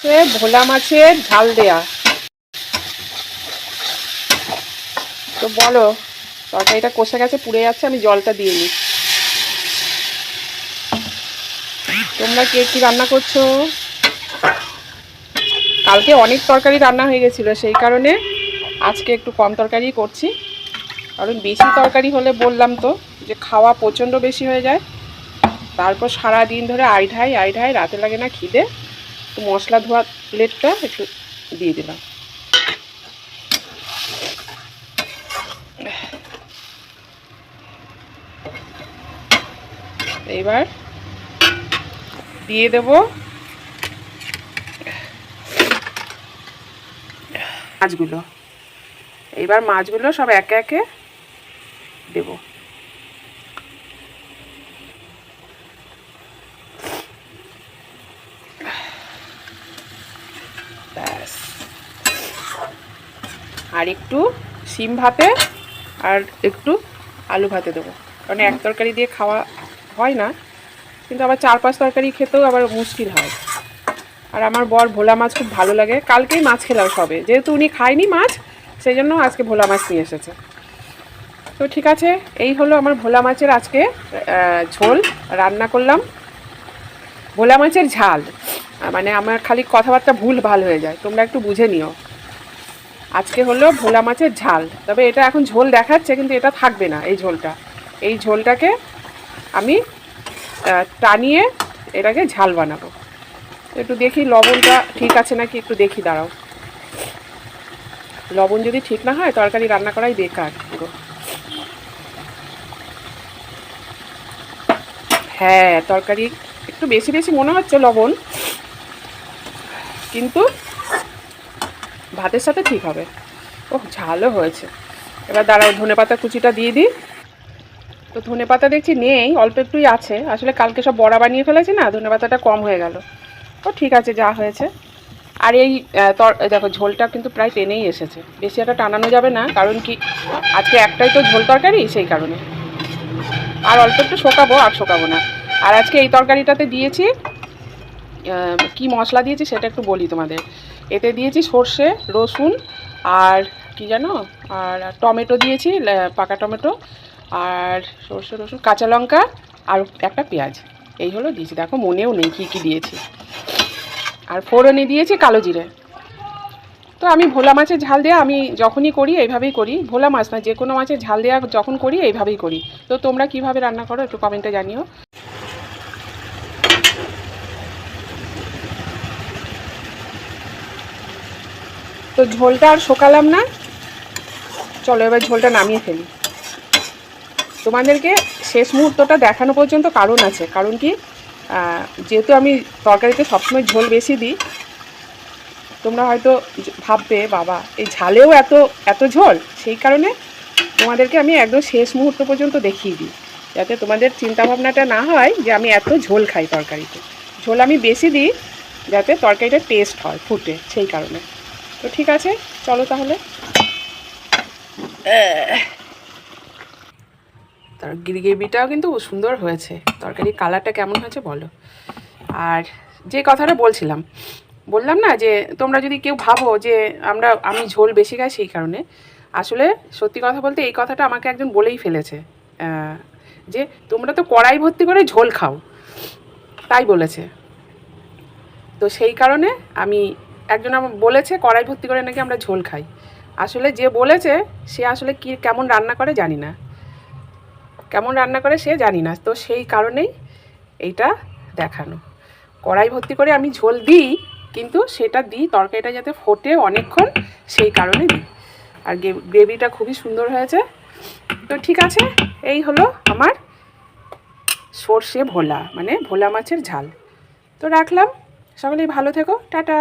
ভোলা মাছের ঝাল দেয়া। তো বলো, তরকারিটা কষে গেছে, পুড়ে যাচ্ছে, আমি জলটা দিয়ে নিই। তোমরা কে কি রান্না করছো? কালকে অনেক তরকারি রান্না হয়ে গেছিলো, সেই কারণে আজকে একটু কম তরকারি করছি। কারণ বেশি তরকারি হলে বললাম তো যে খাওয়া প্রচণ্ড বেশি হয়ে যায়, তারপর সারা দিন ধরে আইঢাই রাতে লাগে না খিদে। তো মশলা ধোয়া প্লেটটা একটু দিয়ে দিলাম। এইবার দিয়ে দেব মাছগুলো। এইবার মাছগুলো সব একে একে দেব। ব্যাস, আর একটু শিম ভাতে আর একটু আলু ভাতে দেবো, কারণ এক তরকারি দিয়ে খাওয়া হয় না, কিন্তু আবার 4-5 তরকারি খেতেও আবার মুশকিল হয়। আর আমার বর ভোলা মাছ খুব ভালো লাগে, কালকেই মাছ খেলাম সবে, যেহেতু উনি খায়নি মাছ, সেই জন্য আজকে ভোলা মাছ নিয়ে এসেছে। তো ঠিক আছে, এই হলো আমার ভোলা মাছের আজকে ঝোল রান্না করলাম। ভোলা মাছের ঝাল, মানে আমার খালি কথাবার্তা ভুল ভাল হয়ে যায়, তোমরা একটু বুঝে নিও। আজকে হলো ভোলা মাছের ঝাল, তবে এটা এখন ঝোল দেখাচ্ছে, কিন্তু এটা থাকবে না। এই ঝোলটাকে আমি টানিয়ে এটাকে ঝাল বানাবো। একটু দেখি লবণটা ঠিক আছে নাকি, একটু দেখি, দাঁড়াও। লবণ যদি ঠিক না হয় তরকারি রান্না করাই বেকার পুরো। হ্যাঁ, তরকারি একটু বেশি বেশি মনে হচ্ছে লবণ, কিন্তু ভাতের সাথে ঠিক হবে। ওহ, ঝালও হয়েছে। এবার দাঁড়াও, ধনেপাতা কুচিটা দিয়ে দিই। তো ধনেপাতা দেখছি নেই, অল্প একটুই আছে, আসলে কালকে সব বড়া বানিয়ে ফেলেছি না, ধনেপাতাটা কম হয়ে গেল। তো ঠিক আছে, যা হয়েছে। আর এই দেখো ঝোলটা কিন্তু প্রায় টেনেই এসেছে, বেশি একটা টানানো যাবে না, কারণ কি আজকে একটাই তো ঝোল তরকারি, সেই কারণে। আর অল্প একটু শোকাবো, আর শোকাবো না। আর আজকে এই তরকারিটাতে দিয়েছি কি মশলা দিয়েছি সেটা একটু বলি তোমাদের। এতে দিয়েছি সর্ষে, রসুন, আর কি জানো, আর টমেটো দিয়েছি, পাকা টমেটো, আর সর্ষে, রসুন, কাঁচা লঙ্কা, আর একটা পেঁয়াজ। এই হলো দিয়েছি, দেখো মনেও নেই কী কী দিয়েছি। আর ফোড়নে দিয়েছি কালো জিরে। তো আমি ভোলা মাছের ঝাল দেওয়া আমি যখনই করি এইভাবেই করি, ভোলা মাছ না, যে কোনো মাছের ঝাল দেওয়া যখন করি এইভাবেই করি। তো তোমরা কিভাবে রান্না করো একটু কমেন্টে জানিও। তো ঝোলটা আর শোকালাম না, চলো এবার ঝোলটা নামিয়ে ফেলি। তোমাদেরকে শেষ মুহূর্তটা দেখানো পর্যন্ত কারণ আছে, কারণ কি যেহেতু আমি তরকারিতে সবসময় ঝোল বেশি দিই, তোমরা হয়তো ভাববে বাবা এই ঝালেও এত এত ঝোল, সেই কারণে তোমাদেরকে আমি একদম শেষ মুহূর্ত পর্যন্ত দেখিয়ে দিই, যাতে তোমাদের চিন্তাভাবনাটা না হয় যে আমি এত ঝোল খাই তরকারিতে। ঝোল আমি বেশি দিই যাতে তরকারিটা টেস্ট হয় ফুটে, সেই কারণে। তো ঠিক আছে, চলো তাহলে। তার গ্রেভিটাও কিন্তু সুন্দর হয়েছে, তরকারির কালারটা কেমন হয়েছে বলো। আর যে কথাটা বললাম না যে তোমরা যদি কেউ ভাবো যে আমি ঝোল বেশি খাই সেই কারণে, আসলে সত্যি কথা বলতে এই কথাটা আমাকে একজন বলেই ফেলেছে, যে তোমরা তো কড়াই ভর্তি করে ঝোল খাও, তাই বলেছে। তো সেই কারণে একজন আমার বলেছে কড়াই ভর্তি করে নাকি আমরা ঝোল খাই। আসলে যে বলেছে সে আসলে কেমন রান্না করে জানি না, কেমন রান্না করে সে জানি না, তো সেই কারণেই এইটা দেখানো। কড়াই ভর্তি করে আমি ঝোল দিই, কিন্তু সেটা দিই তরকারিটা যাতে ফোটে অনেকক্ষণ, সেই কারণে দিই। আর গ্রেভিটা খুবই সুন্দর হয়েছে। তো ঠিক আছে, এই হলো আমার সর্ষে ভোলা, মানে ভোলা মাছের ঝাল। তো রাখলাম, সকলেই ভালো থেকো, টাটা।